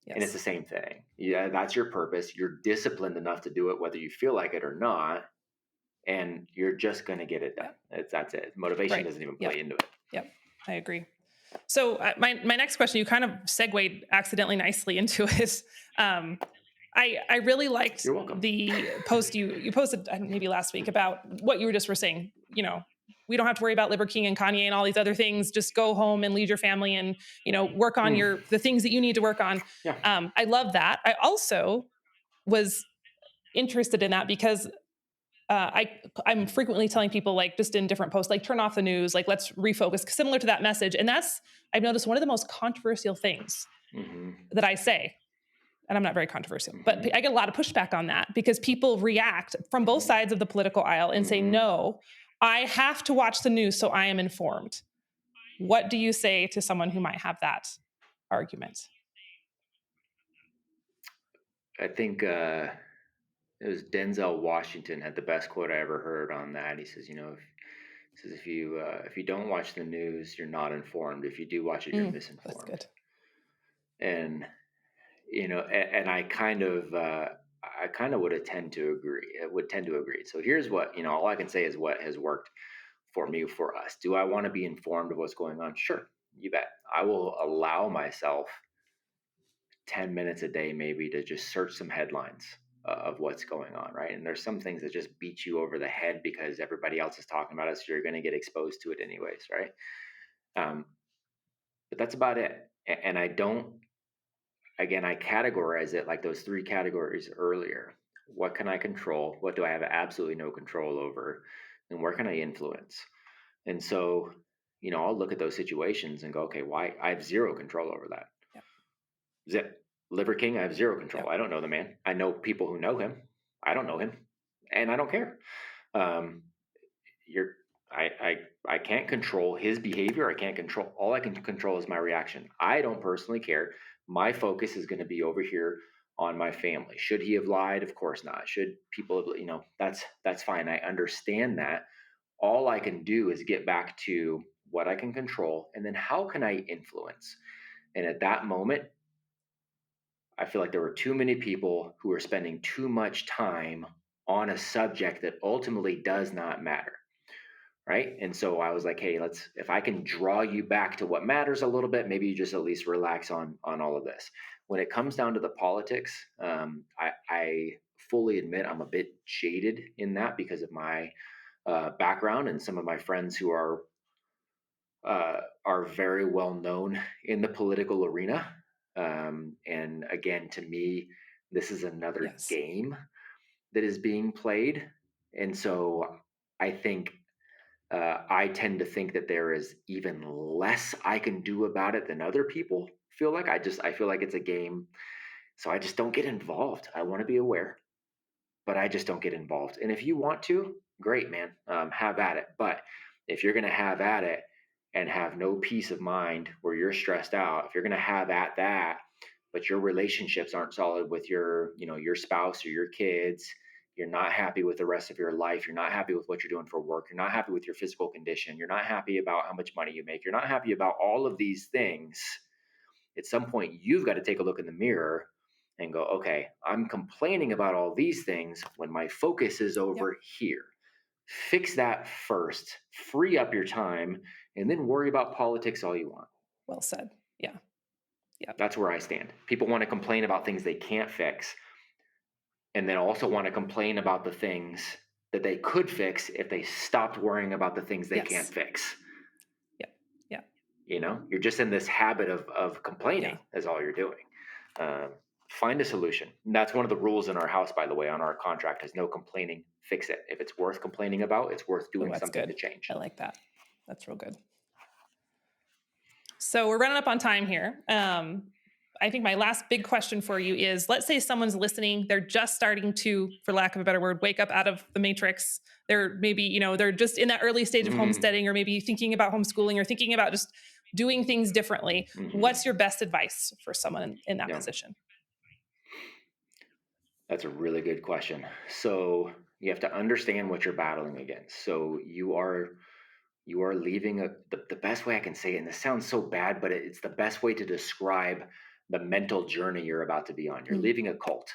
And it's the Yes. same thing. Yeah, that's your purpose. You're disciplined enough to do it, whether you feel like it or not. And you're just going to get it done. Yep. That's it. Motivation Right. doesn't even Yep. play into it. Yep. I agree. So my next question, you kind of segued accidentally nicely into it. Um, I really liked You're welcome. the post you posted maybe last week about what you were just were saying. We don't have to worry about Liver King and Kanye and all these other things. Just go home and lead your family and work on Mm, the things that you need to work on. yeah. I love that. I also was interested in that because I'm frequently telling people like just in different posts like turn off the news, like let's refocus, similar to that message. And that's I've noticed one of the most controversial things Hmm. that I say, and I'm not very controversial, but Hmm. I get a lot of pushback on that because people react from both Hmm. sides of the political aisle and say, Hmm. no, I have to watch the news so I am informed. What do you say to someone who might have that argument? I think it was Denzel Washington had the best quote I ever heard on that. He says, if you don't watch the news, you're not informed. If you do watch it, you're That's misinformed. good. And and I kind of would tend to agree. Would tend to agree. So here's what all I can say is what has worked for me, for us. Do I want to be informed of what's going on? Sure, you bet. I will allow myself 10 minutes a day maybe to just search some headlines of what's going on, right? And there's some things that just beat you over the head because everybody else is talking about it, so you're going to get exposed to it anyways, right? um, but that's about it. And I don't, again, I categorize it like those three categories earlier. What can I control? What do I have absolutely no control over? And where can I influence? And so, I'll look at those situations and go, okay, why? I have zero control over that. Yep. Zip. Liver King, I have zero control. Yep. I don't know the man. I know people who know him. I don't know him, and I don't care. Um, you're, I can't control his behavior. I can't control. All I can control is my reaction. I don't personally care. My focus is going to be over here on my family. Should he have lied? Of course not. Should people have, that's fine. I understand that. All I can do is get back to what I can control, and then how can I influence? And at that moment, I feel like there were too many people who were spending too much time on a subject that ultimately does not matter. Right. And so I was like, hey, if I can draw you back to what matters a little bit, maybe you just at least relax on all of this. When it comes down to the politics, I fully admit I'm a bit jaded in that because of my background and some of my friends who are very well known in the political arena. And again, to me, this is another Yes. game that is being played. And so I think I tend to think that there is even less I can do about it than other people feel like. I feel like it's a game. So I just don't get involved. I want to be aware, but I just don't get involved. And if you want to, great, man, have at it. But if you're going to have at it and have no peace of mind where you're stressed out, if you're going to have at that, but your relationships aren't solid with your spouse or your kids, you're not happy with the rest of your life, you're not happy with what you're doing for work, you're not happy with your physical condition, you're not happy about how much money you make, you're not happy about all of these things, at some point you've got to take a look in the mirror and go, okay, I'm complaining about all these things when my focus is Yep. over here. Fix that first, free up your time, and then worry about politics all you want. Well said. Yeah. Yep. That's where I stand. People want to complain about things they can't fix, and then also want to complain about the things that they could fix if they stopped worrying about the things they can't Yes. fix. Yep. Yep. You're just in this habit of Yeah. complaining, is all you're doing. Um, find a solution. And that's one of the rules in our house, by the way, on our contract is no complaining, fix it. If it's worth complaining about, it's worth Oh, doing that's something to good. change. I like that. That's real good. So we're running up on time here. I think my last big question for you is, let's say someone's listening, they're just starting to, for lack of a better word, wake up out of the matrix. They're maybe, they're just in that early stage of Mm, homesteading, or maybe thinking about homeschooling, or thinking about just doing things differently. What's hmm. your best advice for someone in that Yeah, position? that's a really good question. So you have to understand what you're battling against. So you are leaving the best way I can say it, and this sounds so bad, but it's the best way to describe the mental journey you're about to be on. You're Mm, leaving a cult.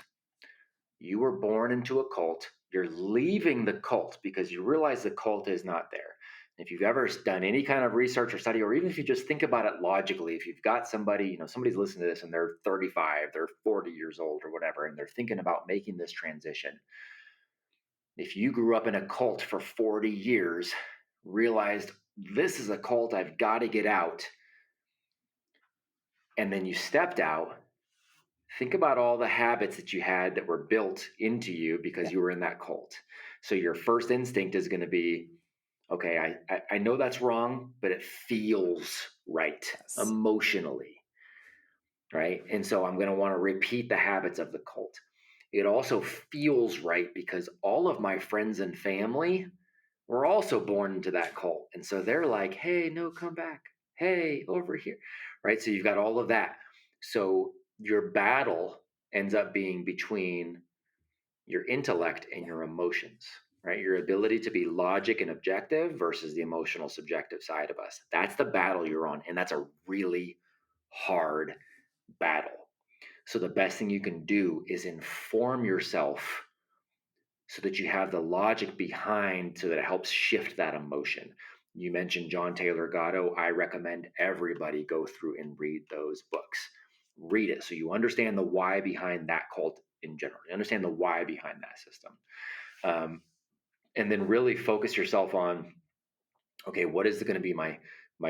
You were born into a cult. You're leaving the cult because you realize the cult is not there. If you've ever done any kind of research or study, or even if you just think about it logically, if you've got somebody, somebody's listening to this and they're 35, they're 40 years old or whatever, and they're thinking about making this transition. If you grew up in a cult for 40 years, realized this is a cult, I've got to get out, and then you stepped out, think about all the habits that you had that were built into you because yeah. you were in that cult. So your first instinct is going to be, okay, I know that's wrong, but it feels right Yes. emotionally, right? And so I'm going to want to repeat the habits of the cult. It also feels right because all of my friends and family were also born into that cult. And so they're like, hey, no, come back. Hey, over here. Right. So you've got all of that. So your battle ends up being between your intellect and Yeah. your emotions, right? Your ability to be logic and objective versus the emotional subjective side of us. That's the battle you're on. And that's a really hard battle. So the best thing you can do is inform yourself so that you have the logic behind so that it helps shift that emotion. You mentioned John Taylor Gatto. I recommend everybody go through and read those books. Read it so you understand the why behind that cult in general. You understand the why behind that system. Um, and then really focus yourself on, okay, what is going to be my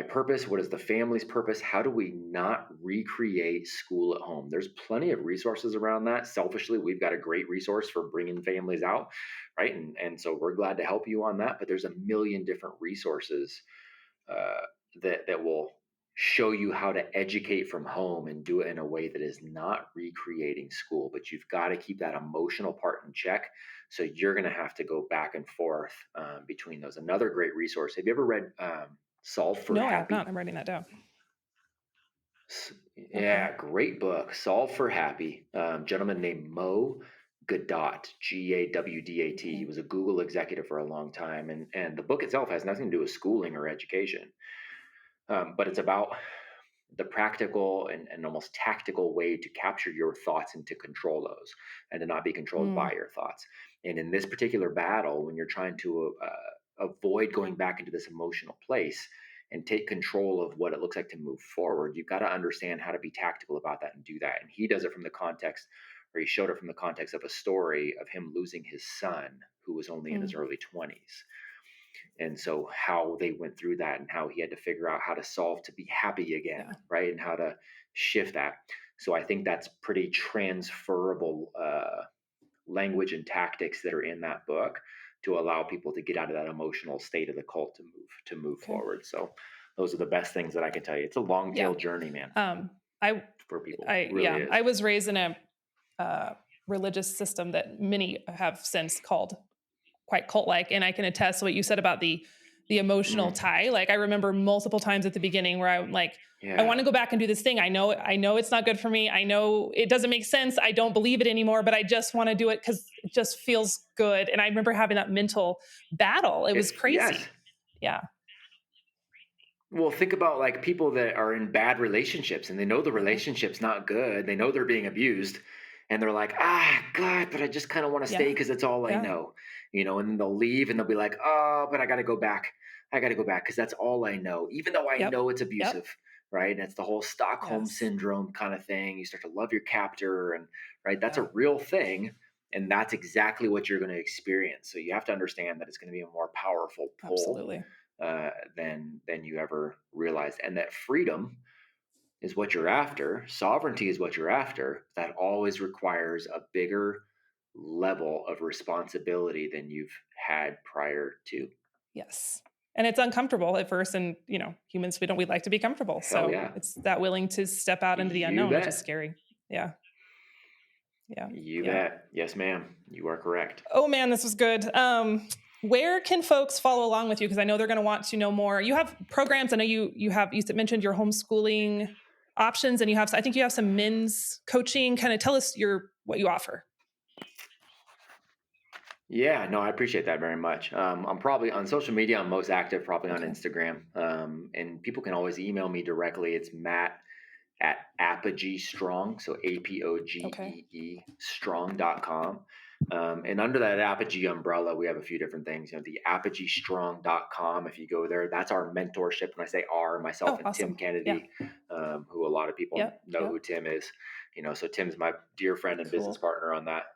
purpose? What is the family's purpose? How do we not recreate school at home? There's plenty of resources around that. Selfishly, we've got a great resource for bringing families out, right? And so we're glad to help you on that. But there's a million different resources uh, that will show you how to educate from home and do it in a way that is not recreating school, but you've got to keep that emotional part in check. So you're going to have to go back and forth between those. Another great resource. Have you ever read Solve for No, I have not. Happy? I'm writing that down. Okay. Yeah, great book. Solve for Happy. Gentleman named Mo Gadot, Gawdat. He Okay. was a Google executive for a long time, and the book itself has nothing to do with schooling or education, but it's about the practical and almost tactical way to capture your thoughts and to control those and to not be controlled Mm, by your thoughts. And in this particular battle, when you're trying to avoid going back into this emotional place and take control of what it looks like to move forward, you've got to understand how to be tactical about that and do that. And he does it from the context, or he showed it from the context of a story of him losing his son who was only in his mm, early 20s, and so how they went through that and how he had to figure out how to solve to be happy again, yeah, right, and how to shift that. So I think that's pretty transferable language and tactics that are in that book to allow people to get out of that emotional state of the cult to move okay. forward. So those are the best things that I can tell you. It's a long Yeah. tail journey, man, Um, I for people. It I really yeah, is. I was raised in a, religious system that many have since called quite cult-like, and I can attest to what you said about the emotional Mm, tie. Like, I remember multiple times at the beginning where I'm like, "I yeah. wanna go back and do this thing. I know it's not good for me. I know it doesn't make sense. I don't believe it anymore, but I just wanna do it because it just feels good." And I remember having that mental battle. It was Yes. crazy. Yeah. Well, think about like people that are in bad relationships and they know the Uh-huh. relationship's not good. They know they're being abused and they're like, God, but I just kind of want to stay Yeah. because it's all I Yeah. know, and then they'll leave and they'll be like, oh, but I got to go back. I got to go back because that's all I know, even though I Yep. know it's Yep. abusive, right? And it's the whole Stockholm Yes. syndrome kind of thing. You start to love your captor, and right, that's a Yeah. real thing. And that's exactly what you're going to experience. So you have to understand that it's going to be a more powerful pull Absolutely. than you ever realized, and that freedom is what you're after. Sovereignty is what you're after. That always requires a bigger level of responsibility than you've had prior to. Yes. And it's uncomfortable at first, and, humans, we like to be comfortable, Hell so yeah, it's that willing to step out into the you unknown, which is bet, scary. Yeah. Yeah. you Yeah. bet. Yes, ma'am. You are correct. Oh, man, this was good. Where can folks follow along with you? Because I know they're gonna want to know more. You have programs. I know you mentioned your homeschooling options, and I think you have some men's coaching. Kinda tell us what you offer. Yeah, no, I appreciate that very much. I'm probably on social media. I'm most active probably on Okay. Instagram, and people can always email me directly. It's Matt at Apogee Strong, so Okay. APOGEE strong.com. And under that Apogee umbrella, we have a few different things. The apogeestrong.com, if you go there, that's our mentorship. When I say our, myself Oh, and Tim awesome. Yeah. Kennedy, who a lot of people Yep. know who Yep. Tim is. So Tim's my dear friend and business Cool. partner on that.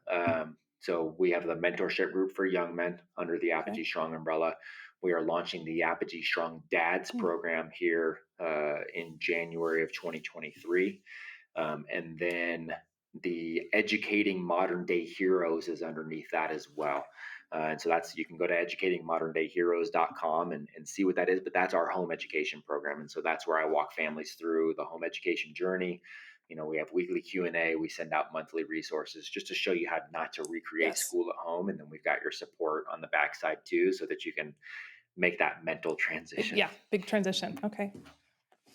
So we have the mentorship group for young men under the Okay. Apogee Strong umbrella. We are launching the Apogee Strong Dads Hmm. program here in January of 2023. And then the Educating Modern Day Heroes is underneath that as well. And so you can go to educatingmoderndayheroes.com and see what that is, but that's our home education program. And so that's where I walk families through the home education journey. We have weekly Q&A. We send out monthly resources just to show you how not to recreate Yes. school at home. And then we've got your support on the backside too, so that you can make that mental transition. Big transition. Okay.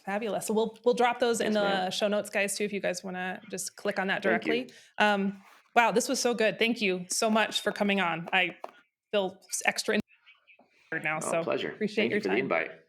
Fabulous. So we'll drop those in Yes, ma'am. the show notes, guys, too, if you guys want to just click on that Thank you. directly. Wow, this was so good. Thank you so much for coming on. I feel extra inspired now, so Pleasure. appreciate Thank your you for the time. invite.